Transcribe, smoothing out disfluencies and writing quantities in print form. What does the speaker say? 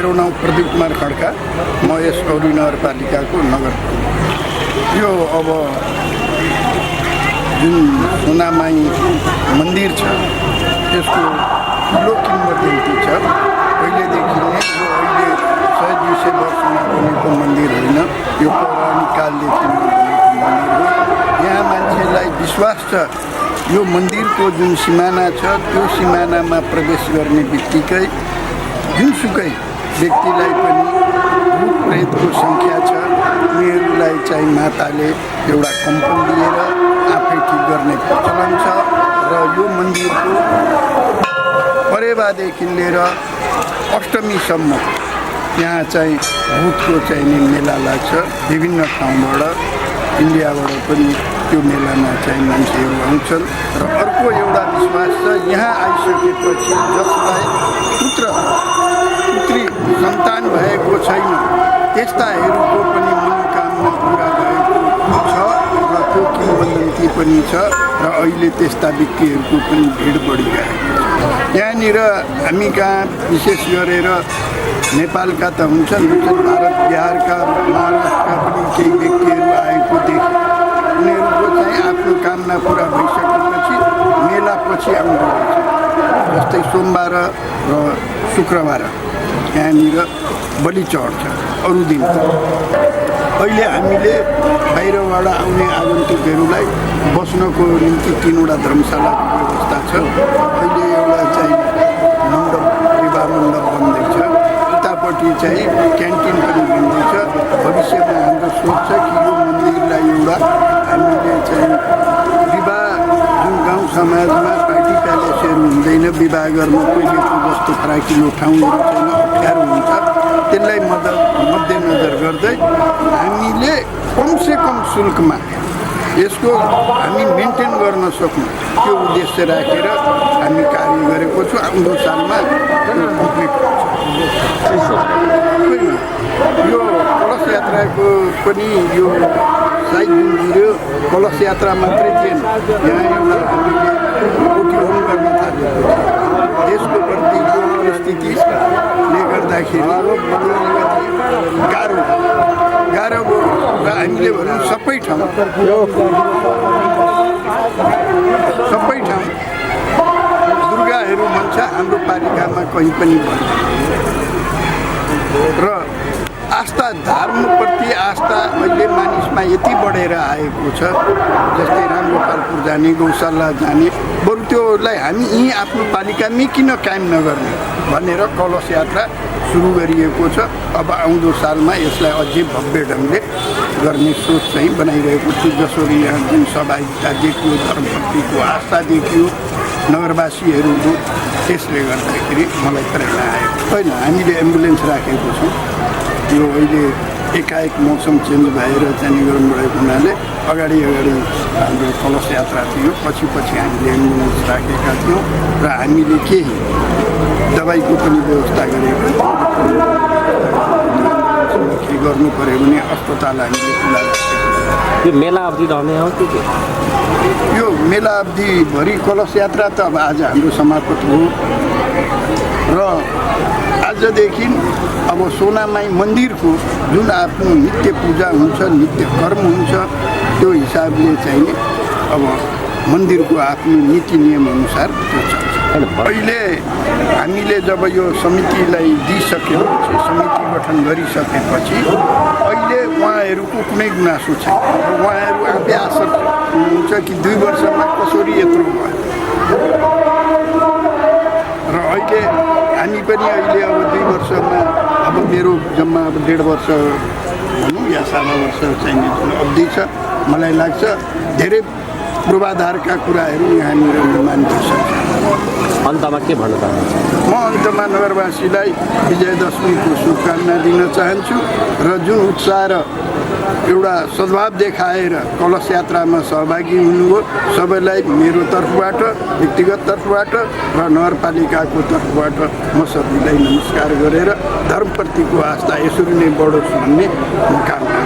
मेरो नाम प्रदीप कुमार खड्का, म यस गौरी नगरपालिकाको नगर प्रमुख। यो अब जुन सोनामाई मन्दिर छ त्यसको ठुलो किंवदन्ती छ। पहिलेदेखि नै यो अहिले 100-200 वर्षमा बनेको मन्दिर होइन, यो पौराणिक कालदेखि बनेको मन्दिर हो। यहाँ मान्छेलाई विश्वास छ यो मन्दिरको जुन सिमाना छ त्यो सिमानामा प्रवेश गर्ने बित्तिकै जुनसुकै व्यक्तिलाई पनि भूत प्रेतको सङ्ख्या छ उनीहरूलाई चाहिँ माताले एउटा कम्पन दिएर आफै ठिक गर्ने प्रचलन छ। र यो मन्दिरको परेवादेखि लिएर अष्टमीसम्म यहाँ चाहिँ भूतको चाहिँ नि मेला लाग्छ। विभिन्न ठाउँबाट इन्डियाबाट पनि त्यो मेलामा चाहिँ मान्छेहरू आउँछन्। र अर्को एउटा विश्वास छ यहाँ आइसकेपछि जसलाई पुत्री सन्तान भएको छैन त्यस्ताहरूको पनि मनोकामना पुरा भएको छ र त्यो किंवदन्ती पनि छ। र अहिले त्यस्ता व्यक्तिहरूको पनि भिड बढिरहेको छ। यहाँनिर हामी कहाँ विशेष गरेर नेपालका त हुन्छन्, भारत बिहारका महाराष्ट्रका पनि केही व्यक्तिहरू आएको देखे। उनीहरूको चाहिँ आफ्नो कामना पुरा भइसकेपछि मेलापछि आउँदो रहेछ। जस्तै सोमबार र शुक्रबार यहाँनिर बलि चढ्छ। अरू दिन अहिले हामीले बाहिरबाट आउने आगन्तुकहरूलाई बस्नको निम्ति 3वटा धर्मशालाको व्यवस्था छ। अहिले एउटा चाहिँ मण्डप विवाह मण्डप बन्दैछ, उतापट्टि चाहिँ क्यान्टिन पनि बन्दैछ। भविष्यमा हाम्रो सोच छ कि यो मन्दिरलाई एउटा हामीले चाहिँ विवाह जुन गाउँ समाजमा पार्टी प्यालेसहरू हुँदैन, विवाह गर्न पहिलेको जस्तो फराकिलो ठाउँहरू छैन, अप्ठ्यारो हुन्छ, त्यसलाई मध्यनजर गर्दै हामीले कमसेकम शुल्कमा यसको हामी मेन्टेन गर्न सक्नु त्यो उद्देश्य राखेर हामी कार्य गरेको छु। आउँदो सालमा यो कम्प्लिट हुन्छ। यो कलश यात्राको पनि यो साइड जुन जुर्यो कलश यात्रा मात्रै थिएन, यहाँ एउटा हामीले कोठी होम गर्न थालेको छ। देशको प्रति यो परिस्थितिले गर्दाखेरि गाह्रो भयो र हामीले भनौँ सबै ठाउँ दुर्गाहरू भन्छ हाम्रो पालिकामा कहीँ पनि भन्छ। र आस्था धर्मप्रति आस्था अहिले मानिसमा यति बढेर आएको छ, जस्तै रामगोपालपुर जाने, गौशाला जाने, बरु त्योलाई हामी यहीँ आफ्नो पालिकामै किन कायम नगर्ने भनेर कलश यात्रा सुरु गरिएको छ। अब आउँदो सालमा यसलाई अझै भव्य ढङ्गले गर्ने सोच चाहिँ बनाइरहेको छु। जसरी यहाँ जुन सहभागिता देखियो, धर्मप्रतिको आस्था देखियो नगरवासीहरूको, त्यसले गर्दाखेरि मलाई प्रेरणा आयो। होइन, हामीले एम्बुलेन्स राखेको छौँ। यो अहिले एकाएक मौसम चेन्ज भएर जाने गरम बढेको हुनाले अगाडि हाम्रो कलश यात्रा थियो, पछि हामीले एम्बुलेन्स राखेका थियौँ र हामीले केही दबाईको पनि व्यवस्था गरेको के गर्नु पऱ्यो भने अस्पताल हामीले खुला राखेको। यो मेला अवधि रहने हो कि यो मेला अवधिभरि कलश यात्रा त अब आज हाम्रो समाप्त हो र आजदेखि अब सोनामाई मन्दिरको जुन आफ्नो नित्य पूजा हुन्छ, नित्य कर्म हुन्छ, त्यो हिसाबले चाहिँ अब मन्दिरको आफ्नो नीति नियम अनुसार त्यो चल्छ। अहिले हामीले जब यो समितिलाई दिइसकेपछि, समिति गठन गरिसकेपछि अहिले उहाँहरूको कुनै गुनासो छैन। उहाँहरू आफै आशा हुन्छ कि 2 वर्षमा कसरी यत्रो भयो र अहिले हामी पनि अहिले अब 2 वर्षमा अब मेरो जम्मा अब 1.5 वर्ष भनौँ या 1.5 वर्ष चाहिँ जुन अवधि छ, मलाई लाग्छ धेरै पूर्वाधारका कुराहरू यहाँनिर निर्माण भइसक्छ। अन्तमा के भन्न चाहनुहुन्छ? म अन्तमा नगरवासीलाई विजयदशमीको शुभकामना दिन चाहन्छु र जुन उत्साह र एउटा सद्भाव देखाएर कलश यात्रामा सहभागी हुनुभयो सबैलाई मेरो तर्फबाट, व्यक्तिगत तर्फबाट र नगरपालिकाको तर्फबाट म सबैलाई नमस्कार गरेर धर्मप्रतिको आस्था यसरी नै बढोस् भन्ने म कामना